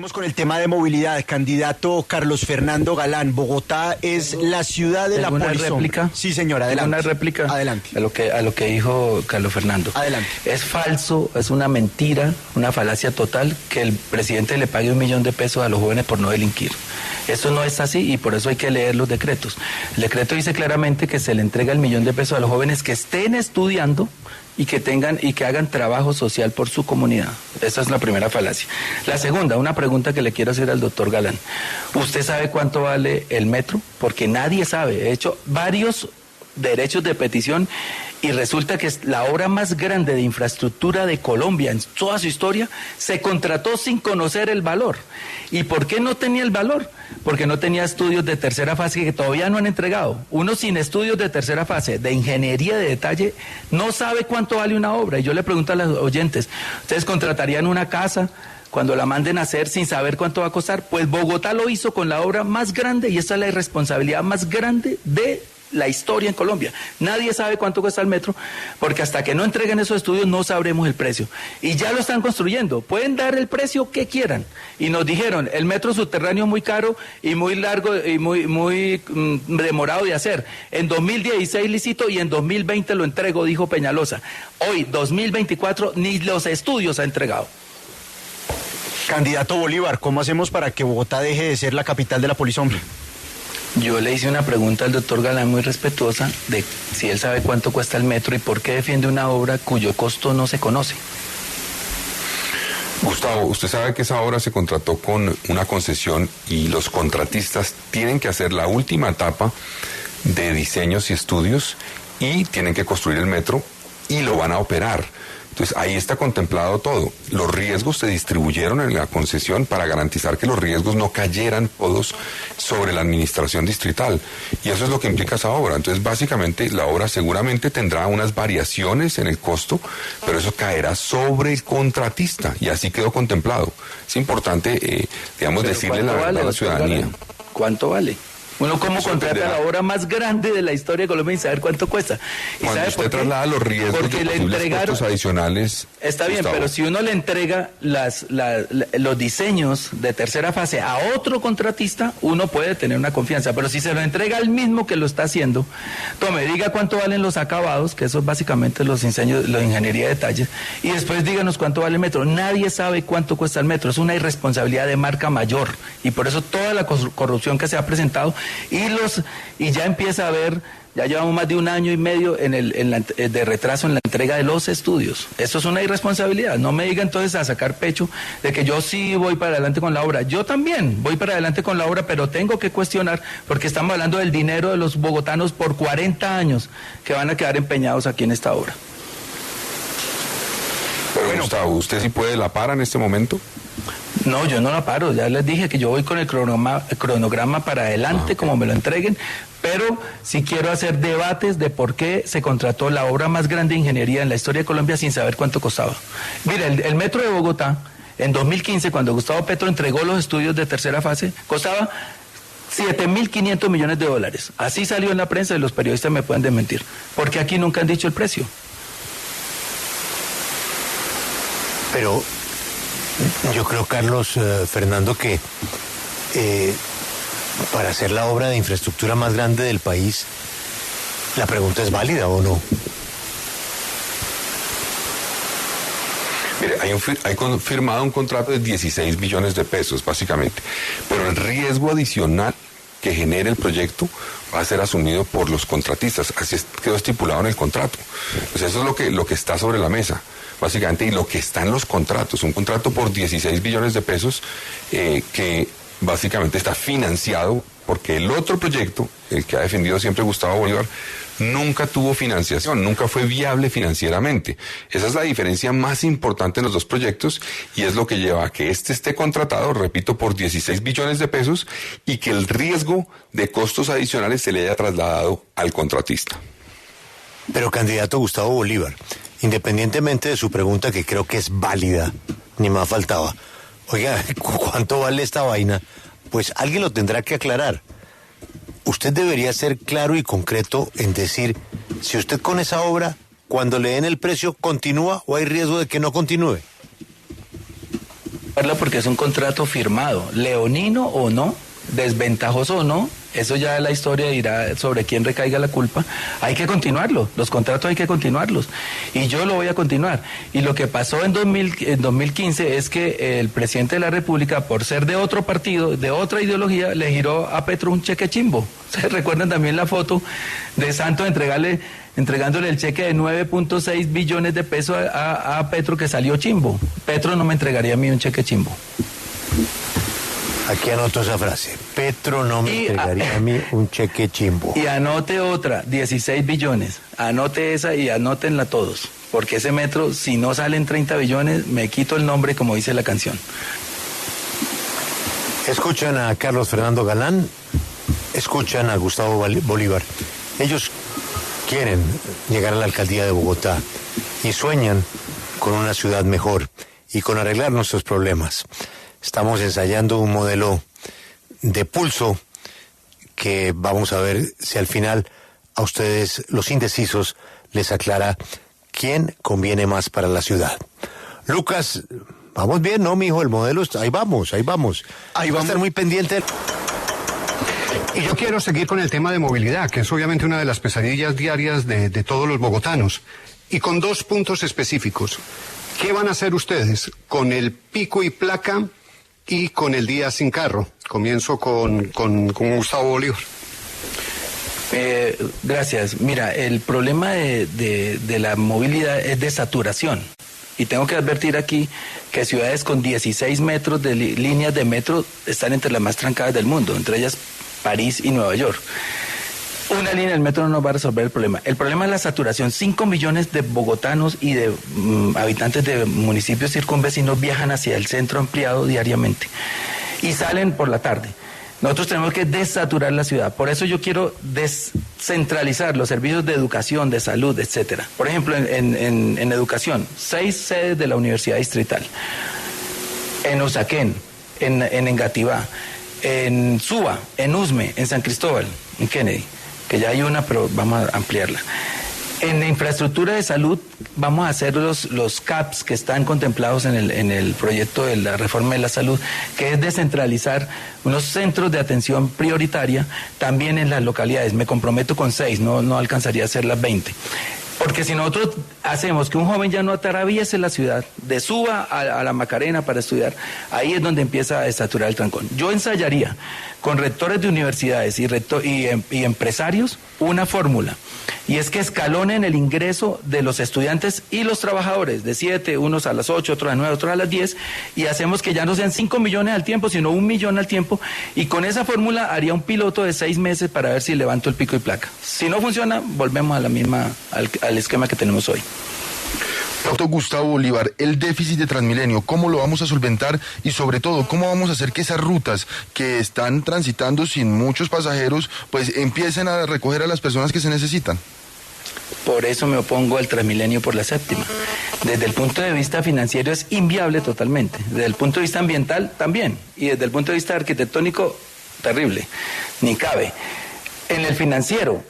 Seguimos con el tema de movilidad. Candidato Carlos Fernando Galán, Bogotá es la ciudad de la polisombra. ¿Una réplica? Sí, señora, adelante. ¿Una réplica? Adelante. A lo que dijo Carlos Fernando. Adelante. Es falso, es una mentira, una falacia total que el presidente le pague $1 millón a los jóvenes por no delinquir. Eso no es así y por eso hay que leer los decretos. El decreto dice claramente que se le entrega $1 millón a los jóvenes que estén estudiando y que hagan trabajo social por su comunidad. Esa es la primera falacia. La segunda, una pregunta que le quiero hacer al doctor Galán. ¿Usted sabe cuánto vale el metro? Porque nadie sabe. He hecho varios derechos de petición y resulta que es la obra más grande de infraestructura de Colombia en toda su historia. Se contrató sin conocer el valor. ¿Y por qué no tenía el valor? Porque no tenía estudios de tercera fase que todavía no han entregado. Uno sin estudios de tercera fase, de ingeniería de detalle, no sabe cuánto vale una obra. Y yo le pregunto a los oyentes, ¿ustedes contratarían una casa cuando la manden a hacer sin saber cuánto va a costar? Pues Bogotá lo hizo con la obra más grande y esa es la irresponsabilidad más grande de la historia en Colombia. Nadie sabe cuánto cuesta el metro, porque hasta que no entreguen esos estudios no sabremos el precio. Y ya lo están construyendo. Pueden dar el precio que quieran. Y nos dijeron, el metro subterráneo es muy caro y muy largo y muy demorado de hacer. En 2016 licito y en 2020 lo entrego, dijo Peñalosa. Hoy, 2024, ni los estudios ha entregado. Candidato Bolívar, ¿cómo hacemos para que Bogotá deje de ser la capital de la polisombra? Yo le hice una pregunta al doctor Galán muy respetuosa de si él sabe cuánto cuesta el metro y por qué defiende una obra cuyo costo no se conoce. Gustavo, usted sabe que esa obra se contrató con una concesión y los contratistas tienen que hacer la última etapa de diseños y estudios y tienen que construir el metro y lo van a operar. Entonces ahí está contemplado todo. Los riesgos se distribuyeron en la concesión para garantizar que los riesgos no cayeran todos sobre la administración distrital. Y eso es lo que implica esa obra. Entonces básicamente la obra seguramente tendrá unas variaciones en el costo, pero eso caerá sobre el contratista y así quedó contemplado. Es importante, decirle la verdad a la ciudadanía. ¿Cuánto vale? Uno cómo contrata la obra más grande de la historia de Colombia y saber cuánto cuesta. ¿Y cuando sabe usted por qué? traslada los riesgos porque de le posibles entregaron costos adicionales. Está bien, Gustavo, pero si uno le entrega los diseños de tercera fase a otro contratista, uno puede tener una confianza. Pero si se lo entrega al mismo que lo está haciendo, tome, diga cuánto valen los acabados, que eso es básicamente los diseños, la ingeniería de detalles, y después díganos cuánto vale el metro. Nadie sabe cuánto cuesta el metro. Es una irresponsabilidad de marca mayor. Y por eso toda la corrupción que se ha presentado y ya empieza a haber, ya llevamos más de 1 año y medio de retraso en la entrega de los estudios. Eso es una irresponsabilidad. No me diga entonces a sacar pecho de que yo sí voy para adelante con la obra. Yo también voy para adelante con la obra, pero tengo que cuestionar porque estamos hablando del dinero de los bogotanos por 40 años que van a quedar empeñados aquí en esta obra. Pero bueno, Gustavo, ¿usted sí puede la para en este momento? No, yo no la paro, ya les dije que yo voy con el cronograma para adelante, como me lo entreguen, pero sí quiero hacer debates de por qué se contrató la obra más grande de ingeniería en la historia de Colombia sin saber cuánto costaba. Mira, el metro de Bogotá, en 2015, cuando Gustavo Petro entregó los estudios de tercera fase, costaba $7.500 millones. Así salió en la prensa y los periodistas me pueden desmentir, porque aquí nunca han dicho el precio. Pero yo creo, Carlos Fernando, que para hacer la obra de infraestructura más grande del país, la pregunta es válida o no. Mire, hay firmado un contrato de 16 billones de pesos, básicamente, pero el riesgo adicional que genere el proyecto va a ser asumido por los contratistas. Así quedó estipulado en el contrato. Pues eso es lo que está sobre la mesa, básicamente, y lo que está en los contratos. Un contrato por 16 billones de pesos que básicamente está financiado porque el otro proyecto, el que ha defendido siempre Gustavo Bolívar, nunca tuvo financiación, nunca fue viable financieramente. Esa es la diferencia más importante en los dos proyectos y es lo que lleva a que este esté contratado, repito, por 16 billones de pesos y que el riesgo de costos adicionales se le haya trasladado al contratista. Pero, candidato Gustavo Bolívar, independientemente de su pregunta, que creo que es válida, ni más faltaba, oiga, ¿cuánto vale esta vaina? Pues alguien lo tendrá que aclarar. Usted debería ser claro y concreto en decir si usted con esa obra, cuando le den el precio, ¿continúa o hay riesgo de que no continúe? porque es un contrato firmado, leonino o no, desventajoso o no, eso ya la historia dirá sobre quién recaiga la culpa. Hay que continuarlo, los contratos hay que continuarlos, y yo lo voy a continuar. Y lo que pasó en 2015 es que el presidente de la República, por ser de otro partido, de otra ideología, le giró a Petro un cheque chimbo. ¿Se recuerdan también la foto de Santos entregándole el cheque de 9.6 billones de pesos a Petro, que salió chimbo? Petro no me entregaría a mí un cheque chimbo. Aquí anoto esa frase. Petro no me entregaría a mí un cheque chimbo. Y anote otra, 16 billones. Anote esa y anótenla todos. Porque ese metro, si no salen 30 billones, me quito el nombre, como dice la canción. Escuchan a Carlos Fernando Galán, escuchan a Gustavo Bolívar. Ellos quieren llegar a la alcaldía de Bogotá y sueñan con una ciudad mejor y con arreglar nuestros problemas. Estamos ensayando un modelo de pulso que vamos a ver si al final a ustedes, los indecisos, les aclara quién conviene más para la ciudad. Lucas, vamos bien, ¿no, mijo? El modelo está... Ahí vamos. Ahí va a estar muy pendiente. Y yo quiero seguir con el tema de movilidad, que es obviamente una de las pesadillas diarias de todos los bogotanos. Y con 2 puntos específicos. ¿Qué van a hacer ustedes con el pico y placa y con el día sin carro? Comienzo con Gustavo Bolívar. Gracias. Mira, el problema de la movilidad es de saturación. Y tengo que advertir aquí que ciudades con 16 metros de líneas de metro están entre las más trancadas del mundo, entre ellas París y Nueva York. Una línea del metro no nos va a resolver el problema. El problema es la saturación. 5 millones de bogotanos y de habitantes de municipios circunvecinos viajan hacia el centro ampliado diariamente y salen por la tarde. Nosotros tenemos que desaturar la ciudad. Por eso yo quiero descentralizar los servicios de educación, de salud, etcétera. Por ejemplo, en educación, 6 sedes de la Universidad Distrital. En Usaquén, en Engativá, en Suba, en Usme, en San Cristóbal, en Kennedy, que ya hay una, pero vamos a ampliarla. En la infraestructura de salud vamos a hacer los CAPS que están contemplados en el proyecto de la reforma de la salud, que es descentralizar unos centros de atención prioritaria también en las localidades. Me comprometo con 6, no alcanzaría a ser las 20. Porque si nosotros hacemos que un joven ya no atraviese la ciudad, de Suba a la Macarena para estudiar, ahí es donde empieza a desaturar el trancón. Yo ensayaría con rectores de universidades y empresarios una fórmula, y es que escalonen el ingreso de los estudiantes y los trabajadores, de 7, unos a las 8, otros a las 9, otros a las 10, y hacemos que ya no sean 5 millones al tiempo, sino 1 millón al tiempo, y con esa fórmula haría un piloto de 6 meses para ver si levanto el pico y placa. Si no funciona, volvemos a la misma, al esquema que tenemos hoy. Doctor Gustavo Bolívar, el déficit de Transmilenio, ¿cómo lo vamos a solventar? Y sobre todo, ¿cómo vamos a hacer que esas rutas que están transitando sin muchos pasajeros, pues empiecen a recoger a las personas que se necesitan? Por eso me opongo al Transmilenio por la séptima. Desde el punto de vista financiero es inviable totalmente. Desde el punto de vista ambiental también. Y desde el punto de vista arquitectónico, terrible. Ni cabe. En el financiero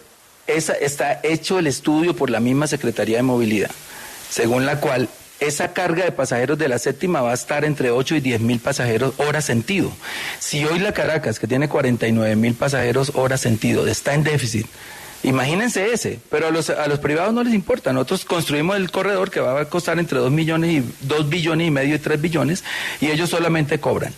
está hecho el estudio por la misma Secretaría de Movilidad, según la cual esa carga de pasajeros de la séptima va a estar entre 8 y 10 mil pasajeros hora sentido. Si hoy la Caracas, que tiene 49.000 pasajeros hora sentido, está en déficit, imagínense ese, pero a los privados no les importa. Nosotros construimos el corredor que va a costar entre 2 billones y medio y 3 billones, y ellos solamente cobran.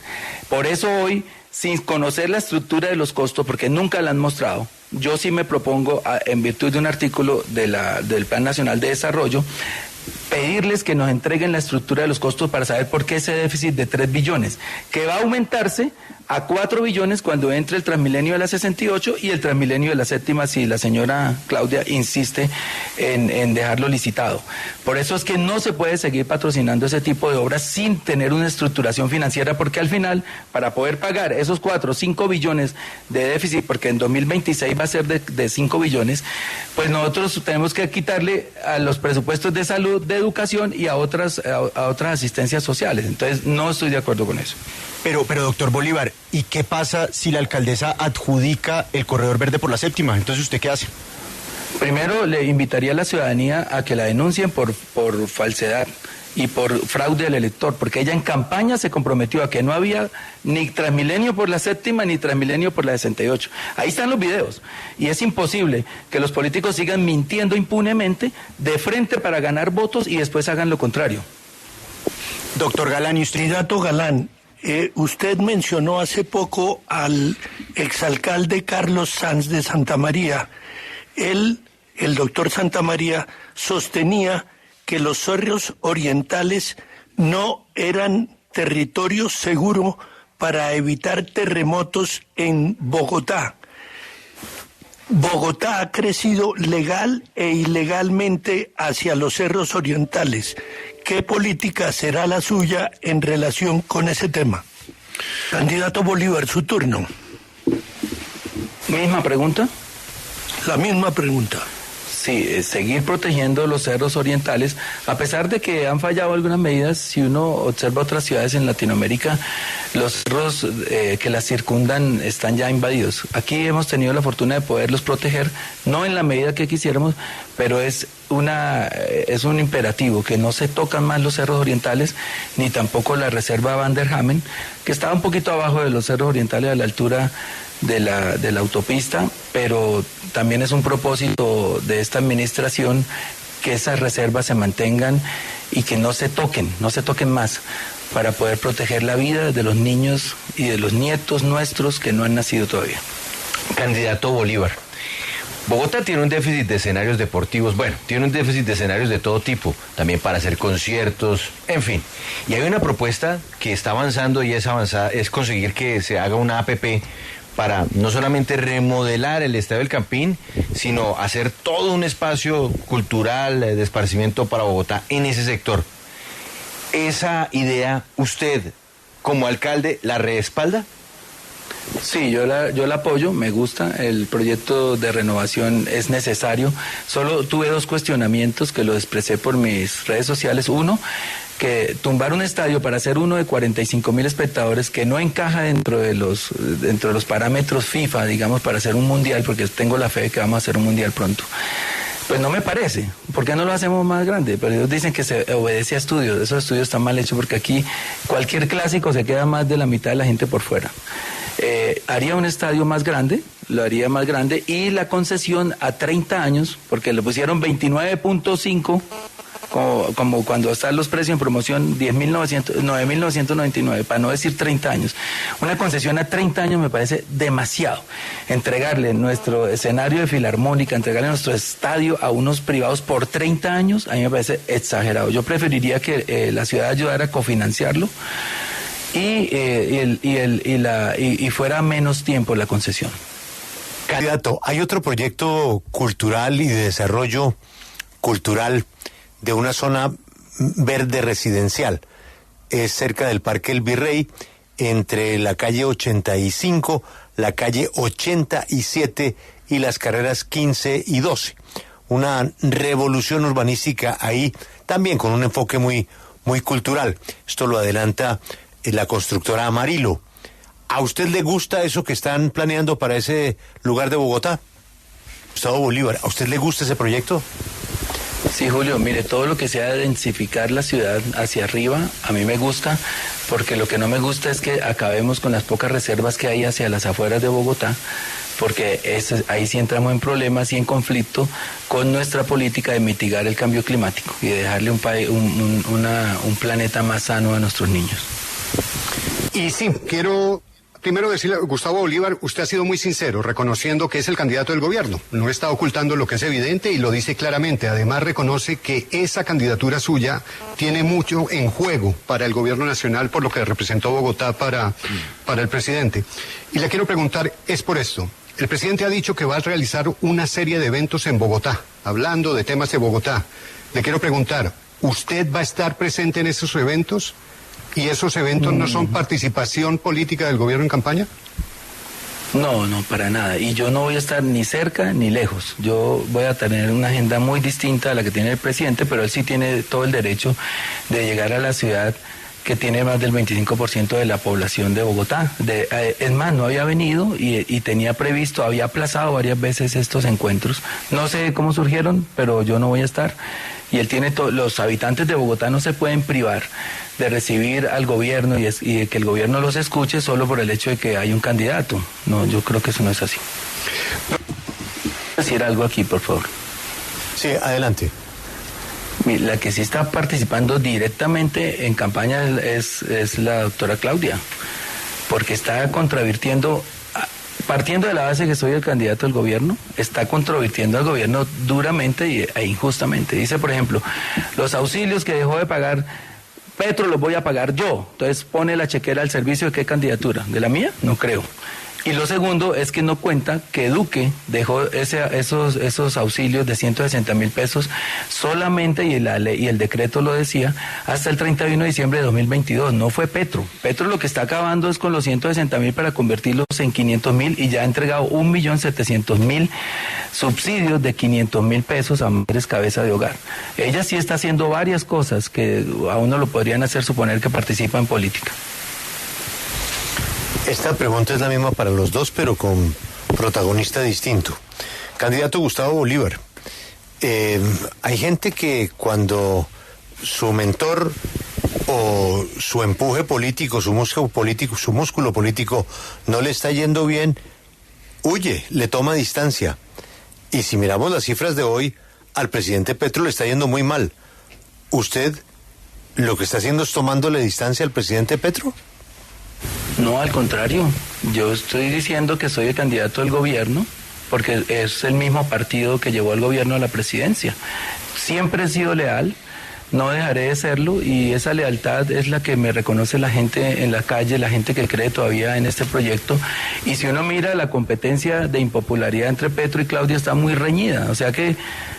Por eso hoy, sin conocer la estructura de los costos, porque nunca la han mostrado, yo sí me propongo, en virtud de un artículo del Plan Nacional de Desarrollo, pedirles que nos entreguen la estructura de los costos para saber por qué ese déficit de 3 billones, que va a aumentarse a 4 billones cuando entre el Transmilenio de la 68 y el Transmilenio de la séptima, si la señora Claudia insiste en dejarlo licitado. Por eso es que no se puede seguir patrocinando ese tipo de obras sin tener una estructuración financiera, porque al final, para poder pagar esos 4 o 5 billones de déficit, porque en 2026 va a ser de 5 billones, pues nosotros tenemos que quitarle a los presupuestos de salud, de educación y a otras asistencias sociales. Entonces no estoy de acuerdo con eso. Pero doctor Bolívar, ¿y qué pasa si la alcaldesa adjudica el corredor verde por la séptima? Entonces, ¿usted qué hace? Primero, le invitaría a la ciudadanía a que la denuncien por falsedad y por fraude al elector, porque ella en campaña se comprometió a que no había ni Transmilenio por la séptima ni Transmilenio por la 68. Ahí están los videos. Y es imposible que los políticos sigan mintiendo impunemente de frente para ganar votos y después hagan lo contrario. Doctor Galán, ¿y usted? Candidato Galán, usted mencionó hace poco al exalcalde Carlos Sanz de Santa María. El doctor Santa María sostenía que los cerros orientales no eran territorio seguro para evitar terremotos en Bogotá. Bogotá ha crecido legal e ilegalmente hacia los cerros orientales. ¿Qué política será la suya en relación con ese tema? Candidato Bolívar, su turno. ¿Misma pregunta? La misma pregunta. Sí, seguir protegiendo los cerros orientales, a pesar de que han fallado algunas medidas. Si uno observa otras ciudades en Latinoamérica, los cerros que las circundan están ya invadidos. Aquí hemos tenido la fortuna de poderlos proteger, no en la medida que quisiéramos, pero es un imperativo que no se tocan más los cerros orientales, ni tampoco la reserva Van der Hamen, que estaba un poquito abajo de los cerros orientales a la altura de la autopista, pero también es un propósito de esta administración que esas reservas se mantengan y que no se toquen más, para poder proteger la vida de los niños y de los nietos nuestros que no han nacido todavía. Candidato Bolívar, Bogotá tiene un déficit de escenarios deportivos, tiene un déficit de escenarios de todo tipo, también para hacer conciertos, en fin. Y hay una propuesta que está avanzando y es conseguir que se haga una APP para no solamente remodelar el Estadio del Campín, sino hacer todo un espacio cultural de esparcimiento para Bogotá en ese sector. ¿Esa idea usted, como alcalde, la respalda? Sí, yo la apoyo, me gusta, el proyecto de renovación es necesario. Solo tuve dos cuestionamientos que lo expresé por mis redes sociales. Uno, que tumbar un estadio para hacer uno de 45.000 espectadores que no encaja dentro de los parámetros FIFA, digamos, para hacer un mundial, porque tengo la fe de que vamos a hacer un mundial pronto. Pues no me parece. ¿Por qué no lo hacemos más grande? Pero ellos dicen que se obedece a estudios. Esos estudios están mal hechos porque aquí cualquier clásico se queda más de la mitad de la gente por fuera. Haría un estadio más grande, lo haría más grande, y la concesión a 30 años, porque le pusieron 29.5, como cuando están los precios en promoción, 9.999, para no decir 30 años. Una concesión a 30 años me parece demasiado. Entregarle nuestro escenario de Filarmónica, entregarle nuestro estadio a unos privados por 30 años, a mí me parece exagerado. Yo preferiría que la ciudad ayudara a cofinanciarlo y fuera menos tiempo la concesión. Candidato, hay otro proyecto cultural y de desarrollo cultural de una zona verde residencial. Es cerca del Parque El Virrey, entre la calle 85, la calle 87 y las carreras 15 y 12. Una revolución urbanística ahí, también con un enfoque muy, muy cultural. Esto lo adelanta la constructora Amarillo. ¿A usted le gusta eso que están planeando para ese lugar de Bogotá? Gustavo Bolívar, ¿a usted le gusta ese proyecto? Sí, Julio, mire, todo lo que sea densificar la ciudad hacia arriba, a mí me gusta, porque lo que no me gusta es que acabemos con las pocas reservas que hay hacia las afueras de Bogotá, porque ahí sí entramos en problemas y en conflicto con nuestra política de mitigar el cambio climático y de dejarle un planeta más sano a nuestros niños. Y sí, quiero primero decirle, Gustavo Bolívar, usted ha sido muy sincero, reconociendo que es el candidato del gobierno. No está ocultando lo que es evidente y lo dice claramente. Además, reconoce que esa candidatura suya tiene mucho en juego para el gobierno nacional, por lo que representó Bogotá para el presidente. Y le quiero preguntar, es por esto. El presidente ha dicho que va a realizar una serie de eventos en Bogotá, hablando de temas de Bogotá. Le quiero preguntar, ¿usted va a estar presente en esos eventos? ¿Y esos eventos no son participación política del gobierno en campaña? No, para nada. Y yo no voy a estar ni cerca ni lejos. Yo voy a tener una agenda muy distinta a la que tiene el presidente, pero él sí tiene todo el derecho de llegar a la ciudad que tiene más del 25% de la población de Bogotá. Es más, no había venido y tenía previsto, había aplazado varias veces estos encuentros. No sé cómo surgieron, pero yo no voy a estar. Y él tiene los habitantes de Bogotá no se pueden privar de recibir al gobierno y de que el gobierno los escuche solo por el hecho de que hay un candidato. No, yo creo que eso no es así. Decir algo aquí, por favor. Sí, adelante. La que sí está participando directamente en campaña es la doctora Claudia, porque está contravirtiendo, partiendo de la base que soy el candidato del gobierno, está contravirtiendo al gobierno duramente e injustamente. Dice, por ejemplo, los auxilios que dejó de pagar Petro los voy a pagar yo. Entonces pone la chequera al servicio de qué candidatura, ¿de la mía? No creo. Y lo segundo es que no cuenta que Duque dejó esos auxilios de 160.000 pesos solamente, y la ley y el decreto lo decía, hasta el 31 de diciembre de 2022. No fue Petro. Petro lo que está acabando es con los 160.000 para convertirlos en 500.000, y ya ha entregado 1.700.000 subsidios de 500.000 pesos a mujeres cabeza de hogar. Ella sí está haciendo varias cosas que a uno lo podrían hacer suponer que participa en política. Esta pregunta es la misma para los dos, pero con protagonista distinto. Candidato Gustavo Bolívar, hay gente que cuando su mentor o su empuje político, su músculo político no le está yendo bien, huye, le toma distancia. Y si miramos las cifras de hoy, al presidente Petro le está yendo muy mal. ¿Usted lo que está haciendo es tomándole distancia al presidente Petro? No, al contrario, yo estoy diciendo que soy el candidato del gobierno porque es el mismo partido que llevó al gobierno a la presidencia. Siempre he sido leal, no dejaré de serlo, y esa lealtad es la que me reconoce la gente en la calle, la gente que cree todavía en este proyecto. Y si uno mira, la competencia de impopularidad entre Petro y Claudia está muy reñida, o sea que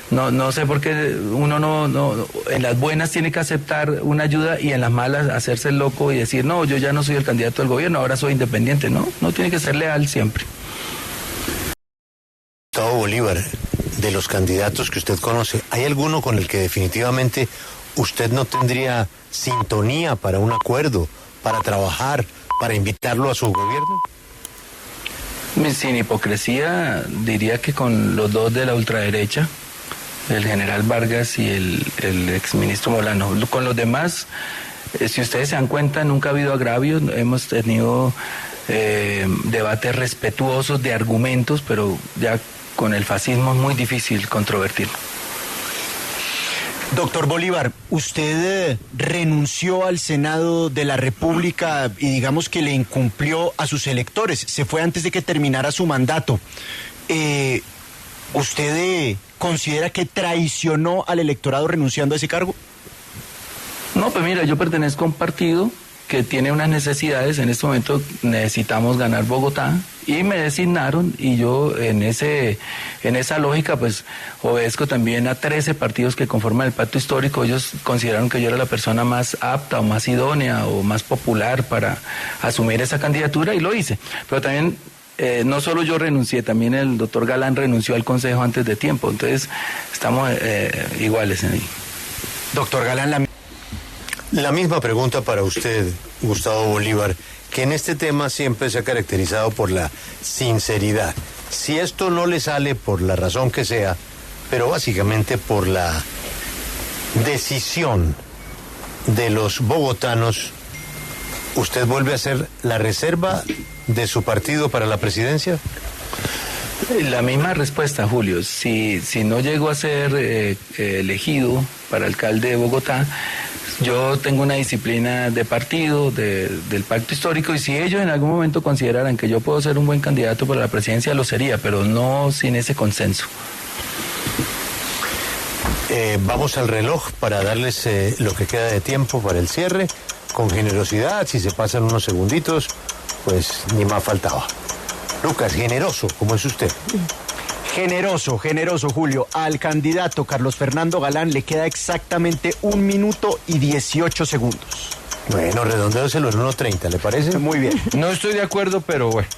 no sé por qué uno no en las buenas tiene que aceptar una ayuda y en las malas hacerse el loco y decir, no, yo ya no soy el candidato del gobierno, ahora soy independiente. No tiene que ser leal siempre. Gustavo Bolívar, de los candidatos que usted conoce, ¿hay alguno con el que definitivamente usted no tendría sintonía para un acuerdo, para trabajar, para invitarlo a su gobierno? Sin hipocresía, diría que con los dos de la ultraderecha, el general Vargas y el exministro Molano. Con los demás, si ustedes se dan cuenta, nunca ha habido agravios, hemos tenido debates respetuosos de argumentos, pero ya con el fascismo es muy difícil controvertirlo. Doctor Bolívar, usted renunció al Senado de la República y digamos que le incumplió a sus electores, se fue antes de que terminara su mandato. ¿Usted considera que traicionó al electorado renunciando a ese cargo? No, pues mira, yo pertenezco a un partido que tiene unas necesidades. En este momento necesitamos ganar Bogotá y me designaron, y yo en esa lógica pues obedezco también a 13 partidos que conforman el pacto histórico. Ellos consideraron que yo era la persona más apta o más idónea o más popular para asumir esa candidatura, y lo hice. Pero también no solo yo renuncié, también el doctor Galán renunció al Consejo antes de tiempo. Entonces estamos iguales en ahí. Doctor Galán, la misma pregunta para usted, Gustavo Bolívar, que en este tema siempre se ha caracterizado por la sinceridad. Si esto no le sale por la razón que sea, pero básicamente por la decisión de los bogotanos, ¿usted vuelve a ser la reserva de su partido para la presidencia? La misma respuesta, Julio. Si no llego a ser elegido para alcalde de Bogotá, yo tengo una disciplina de partido, del pacto histórico, y si ellos en algún momento consideraran que yo puedo ser un buen candidato para la presidencia, lo sería, pero no sin ese consenso. Vamos al reloj para darles lo que queda de tiempo para el cierre, con generosidad. Si se pasan unos segunditos, pues ni más faltaba. Lucas, generoso, ¿cómo es usted? Generoso, Julio. Al candidato Carlos Fernando Galán le queda exactamente 1 minuto y 18 segundos. Bueno, redondéoselo en 1:30, ¿le parece? Muy bien. No estoy de acuerdo, pero bueno.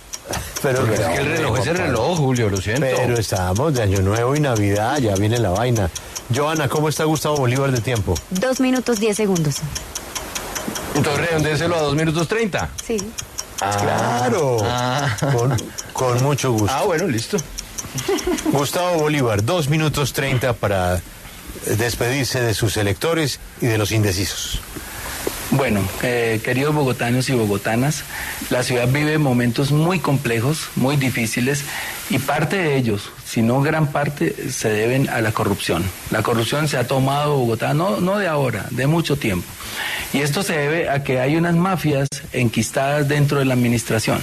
Pero es que el reloj es el reloj, Julio, lo siento. Pero estamos de Año Nuevo y Navidad, ya viene la vaina. Joana, ¿cómo está Gustavo Bolívar de tiempo? 2 minutos 10 segundos. Entonces redondéeselo a 2 minutos 30. Sí. Claro. Con mucho gusto. Bueno, listo. Gustavo Bolívar, 2 minutos 30 para despedirse de sus electores y de los indecisos. Bueno, queridos bogotanos y bogotanas, la ciudad vive momentos muy complejos, muy difíciles, y parte de ellos, si no gran parte, se deben a la corrupción. La corrupción se ha tomado Bogotá, no de ahora, de mucho tiempo. Y esto se debe a que hay unas mafias enquistadas dentro de la administración.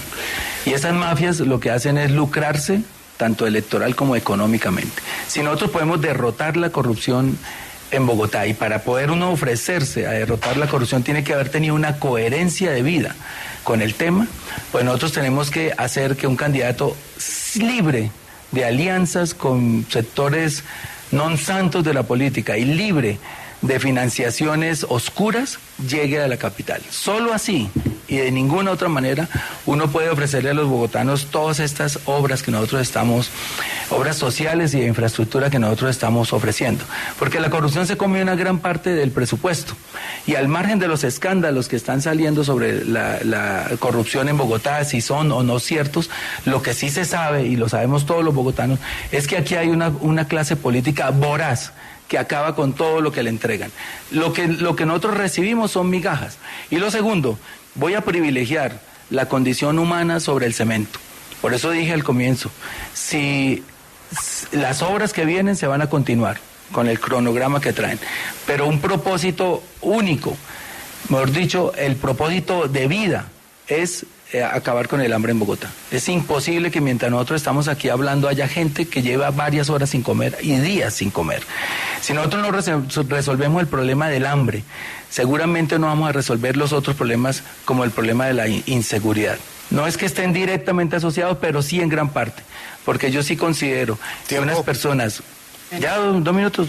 Y esas mafias lo que hacen es lucrarse, tanto electoral como económicamente. Si nosotros podemos derrotar la corrupción en Bogotá, y para poder uno ofrecerse a derrotar la corrupción tiene que haber tenido una coherencia de vida con el tema, pues nosotros tenemos que hacer que un candidato libre de alianzas con sectores non santos de la política y libre de financiaciones oscuras llegue a la capital. Solo así y de ninguna otra manera uno puede ofrecerle a los bogotanos todas estas obras que nosotros estamos, obras sociales y de infraestructura que nosotros estamos ofreciendo. Porque la corrupción se come una gran parte del presupuesto, y al margen de los escándalos que están saliendo sobre la corrupción en Bogotá, si son o no ciertos, lo que sí se sabe, y lo sabemos todos los bogotanos, es que aquí hay una clase política voraz que acaba con todo lo que le entregan. Lo que nosotros recibimos son migajas. Y lo segundo, voy a privilegiar la condición humana sobre el cemento. Por eso dije al comienzo, si las obras que vienen se van a continuar con el cronograma que traen, pero un propósito único, mejor dicho, el propósito de vida es acabar con el hambre en Bogotá. Es imposible que mientras nosotros estamos aquí hablando haya gente que lleva varias horas sin comer y días sin comer. Si nosotros no resolvemos el problema del hambre, seguramente no vamos a resolver los otros problemas, como el problema de la inseguridad. No es que estén directamente asociados, pero sí en gran parte, porque yo sí considero que unas personas... ¿Ya 2 minutos?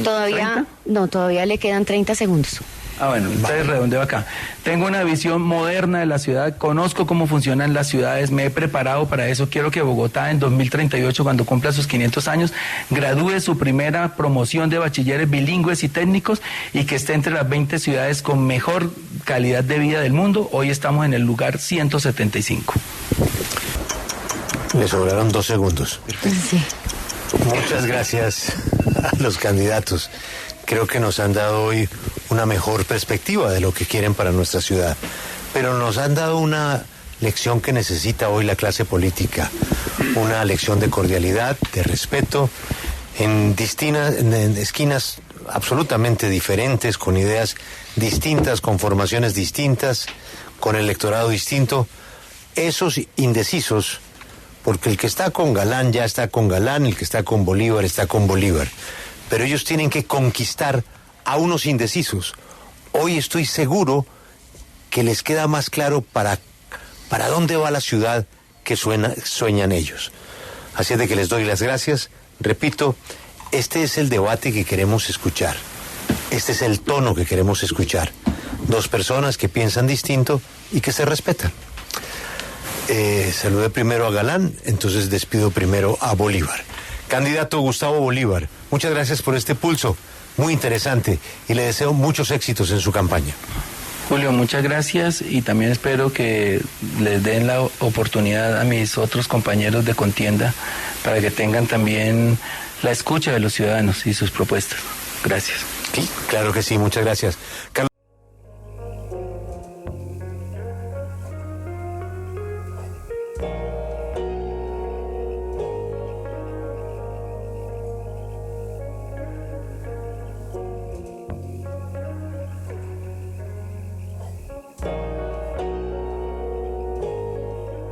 Todavía, no, todavía le quedan 30 segundos. Bueno, entonces redondeo acá. Tengo una visión moderna de la ciudad, conozco cómo funcionan las ciudades, me he preparado para eso. Quiero que Bogotá en 2038, cuando cumpla sus 500 años, gradúe su primera promoción de bachilleres bilingües y técnicos, y que esté entre las 20 ciudades con mejor calidad de vida del mundo. Hoy estamos en el lugar 175. Le sobraron 2 segundos. Sí. Muchas gracias a los candidatos. Creo que nos han dado hoy una mejor perspectiva de lo que quieren para nuestra ciudad, pero nos han dado una lección que necesita hoy la clase política, una lección de cordialidad, de respeto, en esquinas absolutamente diferentes, con ideas distintas, con formaciones distintas, con electorado distinto. Esos indecisos, porque el que está con Galán ya está con Galán, el que está con Bolívar está con Bolívar, pero ellos tienen que conquistar a unos indecisos. Hoy estoy seguro que les queda más claro para dónde va la ciudad que sueñan ellos. Así es de que les doy las gracias. Repito, este es el debate que queremos escuchar. Este es el tono que queremos escuchar. 2 personas que piensan distinto y que se respetan. Saludé primero a Galán, entonces despido primero a Bolívar. Candidato Gustavo Bolívar, muchas gracias por este pulso, muy interesante, y le deseo muchos éxitos en su campaña. Julio, muchas gracias, y también espero que les den la oportunidad a mis otros compañeros de contienda para que tengan también la escucha de los ciudadanos y sus propuestas. Gracias. Sí, claro que sí, muchas gracias. Carlos